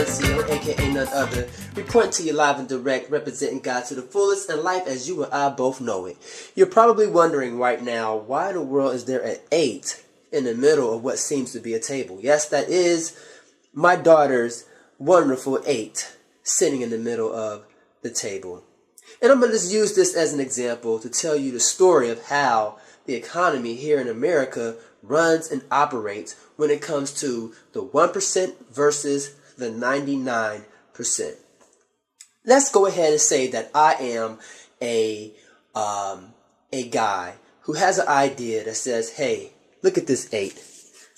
Nuncio, aka none other, reporting to you live and direct, representing God to the fullest and life as you and I both know it. You're probably wondering right now, why in the world is there an 8 in the middle of what seems to be a table? Yes, that is my daughter's wonderful 8 sitting in the middle of the table. And I'm going to just use this as an example to tell you the story of how the economy here in America runs and operates when it comes to the 1% versus the 99%. Let's go ahead and say that I am a guy who has an idea that says, hey, look at this 8.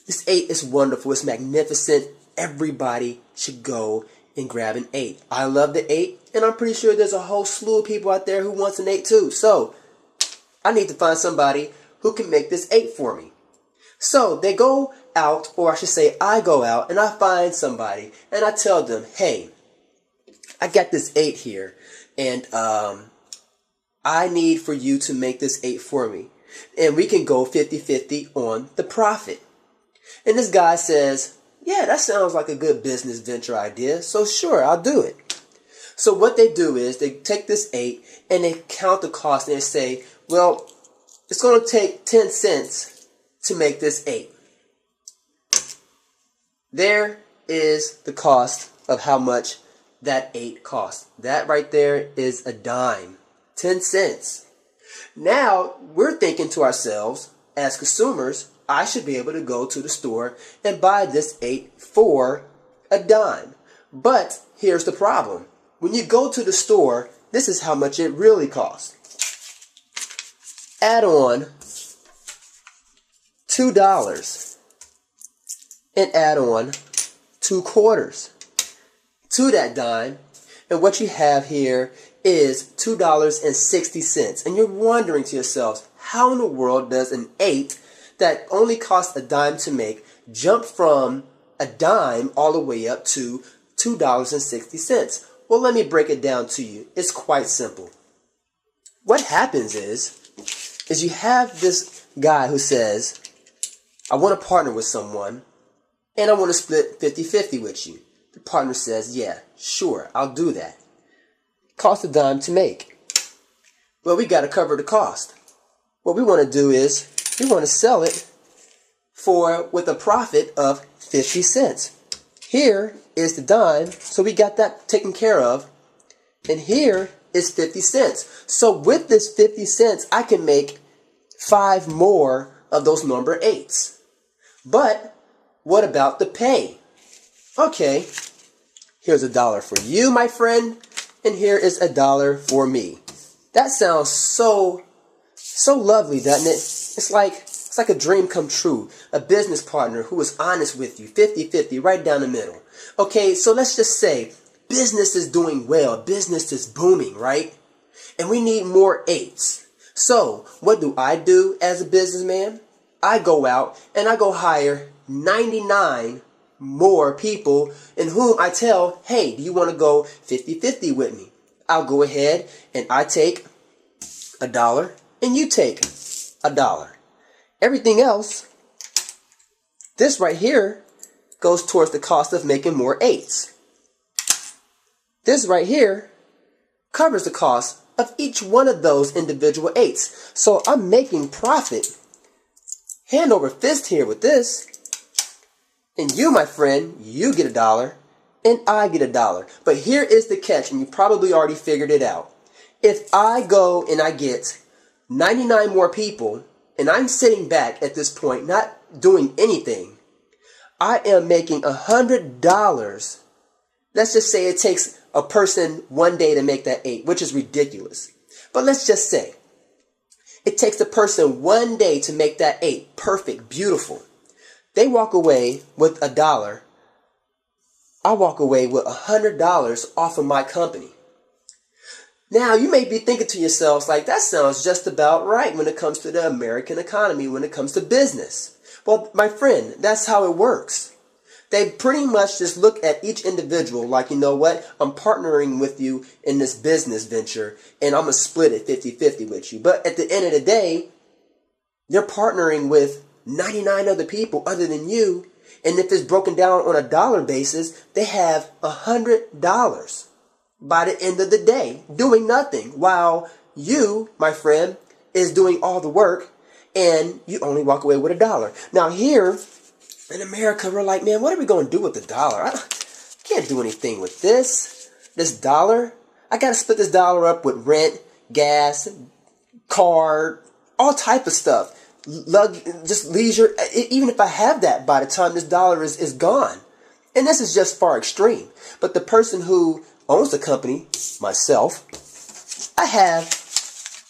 This 8 is wonderful. It's magnificent. Everybody should go and grab an 8. I love the 8, and I'm pretty sure there's a whole slew of people out there who wants an 8 too. So I need to find somebody who can make this 8 for me. So they go out, or I should say I go out, and I find somebody, and I tell them, hey, I got this 8 here, and I need for you to make this 8 for me. And we can go 50-50 on the profit. And this guy says, yeah, that sounds like a good business venture idea, so sure, I'll do it. So what they do is they take this 8 and they count the cost and they say, well, it's going to take 10 cents to make this 8. There is the cost of how much that 8 costs. That right there is a dime. 10 cents. Now, we're thinking to ourselves, as consumers, I should be able to go to the store and buy this 8 for a dime. But here's the problem. When you go to the store, this is how much it really costs. Add on $2 and add on 2 quarters to that dime, and what you have here is $2.60. And you're wondering to yourselves, how in the world does an 8 that only costs a dime to make jump from a dime all the way up to $2.60? Well, let me break it down to you. It's quite simple. What happens is you have this guy who says, I want to partner with someone, and I want to split 50-50 with you. The partner says, yeah, sure, I'll do that. Cost a dime to make. Well, we got to cover the cost. What we want to do is we want to sell it with a profit of 50 cents. Here is the dime, so we got that taken care of. And here is 50 cents. So with this 50 cents, I can make 5 more of those number 8s. But what about the pay? Okay, here's $1 for you, my friend, and here is $1 for me. That sounds so lovely, doesn't it? It's like a dream come true. A business partner who is honest with you, 50-50, right down the middle. Okay, so let's just say business is doing well, business is booming, right? And we need more 8s. So what do I do as a businessman? I go out and I go hire 99 more people in whom I tell, hey, do you want to go 50-50 with me? I'll go ahead and I take $1 and you take $1. Everything else, this right here, goes towards the cost of making more 8s. This right here covers the cost of each one of those individual 8s. So I'm making profit hand over fist here with this. And you, my friend, you get $1 and I get $1. But here is the catch, and you probably already figured it out. If I go and I get 99 more people, and I'm sitting back at this point not doing anything, I am making $100. Let's just say it takes a person one day to make that 8, which is ridiculous. But let's just say it takes a person one day to make that 8 perfect, beautiful. They walk away with $1. I walk away with $100 off of my company. Now, you may be thinking to yourselves, like, that sounds just about right when it comes to the American economy, when it comes to business. Well, my friend, that's how it works. They pretty much just look at each individual like, you know what, I'm partnering with you in this business venture, and I'm going to split it 50-50 with you. But at the end of the day, you're partnering with 99 other people other than you, And if it's broken down on a dollar basis, they have $100 by the end of the day doing nothing, while you, my friend, is doing all the work and you only walk away with $1. Now here in America, we're like, man, what are we going to do with the dollar? I can't do anything with this dollar. I got to split this dollar up with rent, gas, car, all type of stuff. Just leisure. Even if I have that by the time this dollar is gone. And this is just far extreme. But the person who owns the company, myself, I have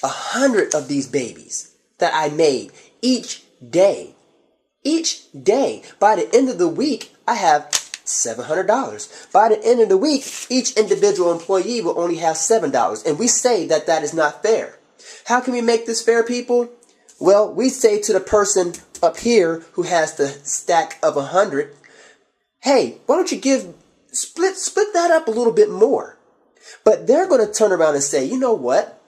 100 of these babies that I made each day. Each day. By the end of the week, I have $700. By the end of the week, each individual employee will only have $7. And we say that that is not fair. How can we make this fair, people? Well, we say to the person up here who has the stack of 100, hey, why don't you split that up a little bit more? But they're going to turn around and say, you know what?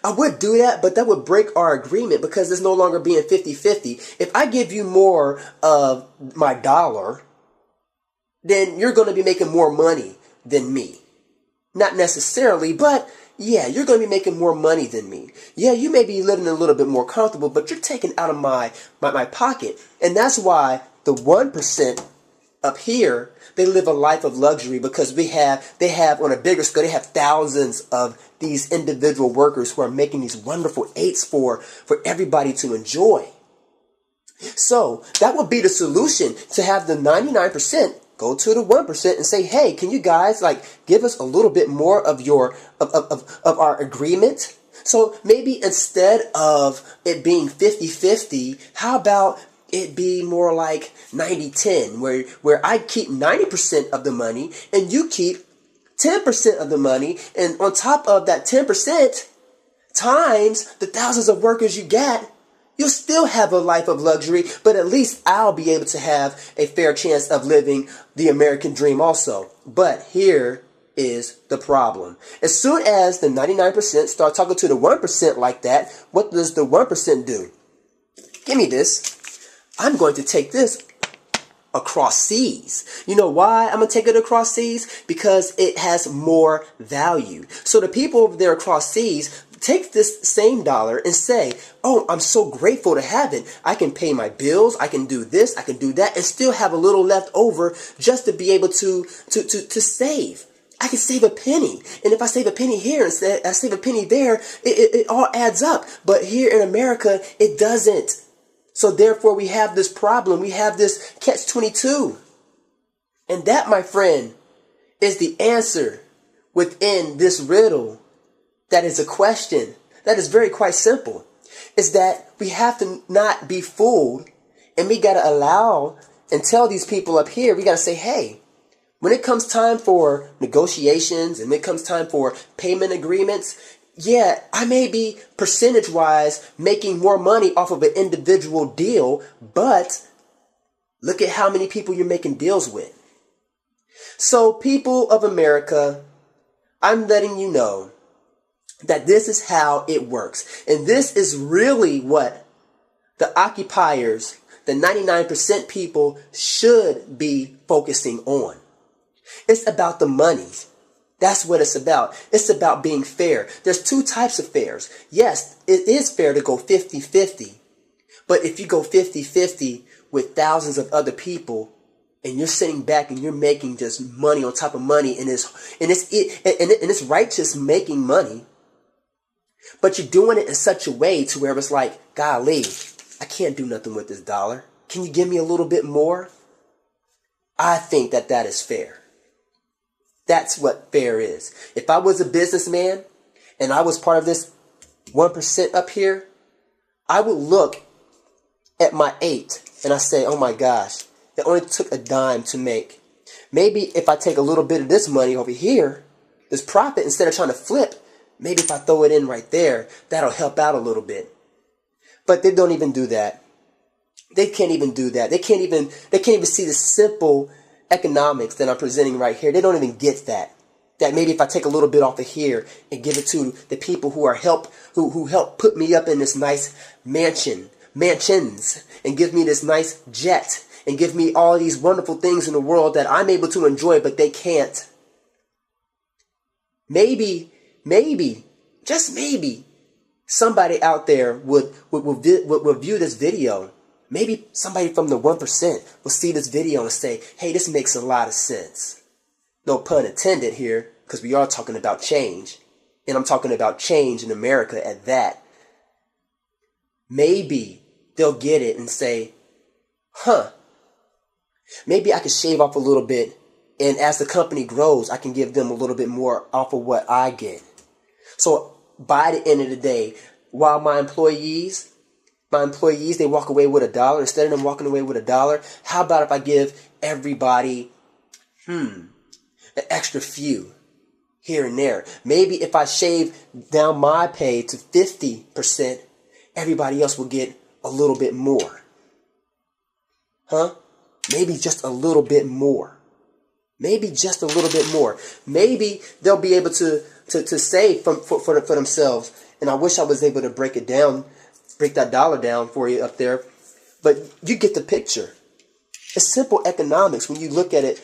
I would do that, but that would break our agreement because it's no longer being 50-50. If I give you more of my dollar, then you're going to be making more money than me. Not necessarily, but yeah, you're going to be making more money than me. Yeah, you may be living a little bit more comfortable, but you're taking out of my pocket. And that's why the 1% up here, they live a life of luxury because they have on a bigger scale, they have thousands of these individual workers who are making these wonderful eights for everybody to enjoy. So that would be the solution, to have the 99% go to the 1% and say, hey, can you guys give us a little bit more of of our agreement? So maybe instead of it being 50-50, how about it be more like 90-10, where I keep 90% of the money and you keep 10% of the money, and on top of that 10% times the thousands of workers you get, you'll still have a life of luxury, but at least I'll be able to have a fair chance of living the American dream also. But here is the problem. As soon as the 99% start talking to the 1% like that, what does the 1% do? Give me this. I'm going to take this across seas. You know why I'm going to take it across seas? Because it has more value. So the people over there across seas take this same dollar and say, oh, I'm so grateful to have it. I can pay my bills, I can do this, I can do that, and still have a little left over just to be able to save. I can save a penny. And if I save a penny here and I save a penny there, it all adds up. But here in America, it doesn't. So therefore, we have this problem. We have this catch-22. And that, my friend, is the answer within this riddle. That is a question that is very quite simple. Is that we have to not be fooled, and we got to allow and tell these people up here, we got to say, hey, when it comes time for negotiations and when it comes time for payment agreements, yeah, I may be percentage-wise making more money off of an individual deal, but look at how many people you're making deals with. So, people of America, I'm letting you know that this is how it works. And this is really what the occupiers, the 99% people, should be focusing on. It's about the money. That's what it's about. It's about being fair. There's two types of fairs. Yes, it is fair to go 50-50. But if you go 50-50 with thousands of other people, and you're sitting back and you're making just money on top of money, and it's righteous making money, but you're doing it in such a way to where it's like, golly, I can't do nothing with this dollar. Can you give me a little bit more? I think that is fair. That's what fair is. If I was a businessman and I was part of this 1% up here, I would look at my 8 and I say, oh my gosh, it only took a dime to make. Maybe if I take a little bit of this money over here, this profit, instead of trying to flip, maybe if I throw it in right there, that'll help out a little bit. But they don't even do that. They can't even do that. They can't even see the simple economics that I'm presenting right here. They don't even get that. That maybe if I take a little bit off of here and give it to the people who help put me up in this nice mansions, and give me this nice jet, and give me all these wonderful things in the world that I'm able to enjoy, but they can't. Maybe, just maybe, somebody out there would view this video. Maybe somebody from the 1% will see this video and say, hey, this makes a lot of sense. No pun intended here, because we are talking about change. And I'm talking about change in America at that. Maybe they'll get it and say, maybe I could shave off a little bit, and as the company grows, I can give them a little bit more off of what I get. So by the end of the day, while my employees, they walk away with $1, instead of them walking away with $1, how about if I give everybody, an extra few here and there? Maybe if I shave down my pay to 50%, everybody else will get a little bit more. Maybe just a little bit more. Maybe just a little bit more. Maybe they'll be able to save for themselves. And I wish I was able to break that dollar down for you up there. But you get the picture. It's simple economics when you look at it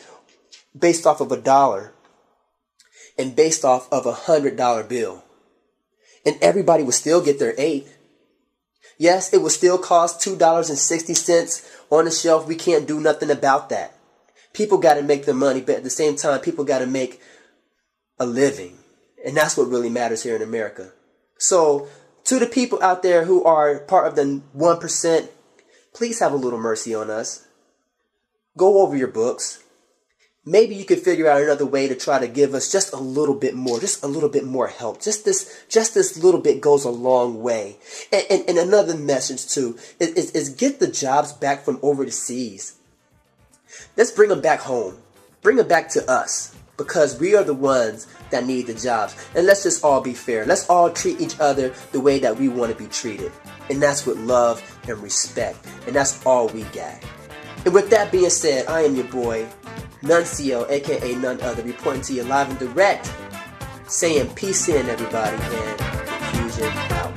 based off of $1 and based off of $100 bill. And everybody would still get their 8. Yes, it would still cost $2.60 on the shelf. We can't do nothing about that. People got to make their money, but at the same time, people got to make a living. And that's what really matters here in America. So, to the people out there who are part of the 1%, please have a little mercy on us. Go over your books. Maybe you could figure out another way to try to give us just a little bit more help. Just this little bit goes a long way. And another message too is get the jobs back from over the seas. Let's bring them back home. Bring them back to us, because we are the ones that need the jobs. And let's just all be fair. Let's all treat each other the way that we want to be treated. And that's with love and respect. And that's all we got. And with that being said, I am your boy, Nuncio, aka none other, reporting to you live and direct, saying peace in, everybody, and confusion out.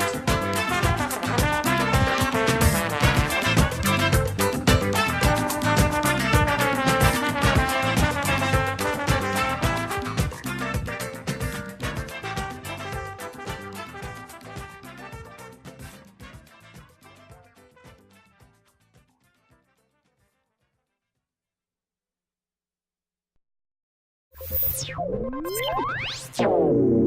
You